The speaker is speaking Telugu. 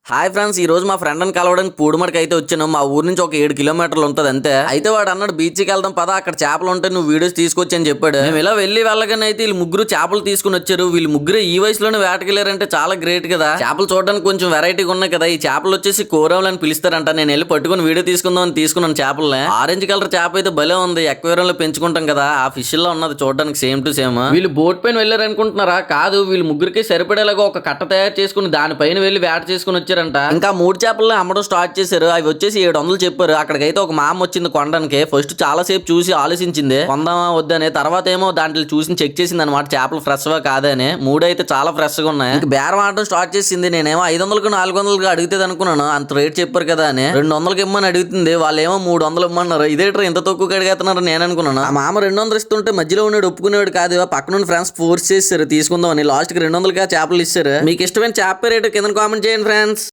హాయ్ ఫ్రెండ్స్, ఈ రోజు మా ఫ్రెండ్ ని కలవడానికి పూడిమడికి అయితే వచ్చాను. మా ఊరు నుంచి ఒక 7 కిలోమీటర్లు ఉంటుంది అంతే. అయితే వాడు అన్నాడు బీచ్కి వెళ్దాం పదా, అక్కడ చేపలు ఉంటాయి, నువ్వు వీడియోస్ తీసుకొచ్చి అని చెప్పాడు. మేము ఇలా వెళ్ళగానే అయితే వీళ్ళు ముగ్గురు చేపలు తీసుకుని వచ్చారు. వీళ్ళు ముగ్గురు ఈ వయసులోనే వేటకెళ్ళారంటే చాలా గ్రేట్ కదా. చేపలు చూడడానికి కొంచెం వెరైటీగా ఉన్నాయి కదా. ఈ చేపలు వచ్చేసి కోరవులు అని పిలుస్తారంట. నేను వెళ్ళి పట్టుకుని వీడియో తీసుకుందాం అని తీసుకున్నాను చేపల్ని. ఆరెంజ్ కలర్ చేప అయితే భలే ఉంది. ఎక్వేరియం లో పెంచుకుంటాం కదా, ఆ ఫిష్ లో ఉన్నది చూడడానికి సేమ్ టు సేమ్. వీళ్ళు బోట్ పైన వెళ్ళారు అనుకుంటున్నారా? కాదు, వీళ్ళు ముగ్గురికి సరిపడేలాగా ఒక కట్ట తయారు చేసుకుని దానిపైన వెళ్ళి వేట చేసుకుని వచ్చారంట. ఇంకా 3 చేపలు అమ్మడం స్టార్ట్ చేశారు. అవి వచ్చేసి 700 చెప్పారు. అక్కడికైతే ఒక మామ వచ్చింది కొనడానికి. ఫస్ట్ చాలా సేపు చూసి ఆలోచించింది కొందామా వద్దని. తర్వాత ఏమో దాంట్లో చూసి చెక్ చేసింది అనమాట చేపలు ఫ్రెష్ గా కాదని. 3 అయితే చాలా ఫ్రెష్ గా ఉన్నాయి. ఇంకా బేరం ఆడడం స్టార్ట్ చేసింది. నేనేమో 500కు 400కు అడుగుతుంది అనుకున్నాను. అంత రేట్ చెప్పారు కదా అని 200కి ఇమ్మని అడుగుతుంది. వాళ్ళేమో 300 ఇమ్మన్నారు. ఇదేట్రా ఇంత తక్కువ అడుగుతున్నారు నేను అనుకున్నాను. ఆ మామ 200 ఇస్తుంటే మధ్యలో ఉన్నాడు ఒప్పుకునేవాడు కాదు. పక్క నుండి ఫ్రెండ్స్ ఫోర్స్ చేశారు తీసుకుందామని. లాస్ట్ కి 200గా చేపలు ఇచ్చారు. మీకు ఇష్టమైన చేప రేటు కింద కామెంట్ చేయండి ఫ్రెండ్స్.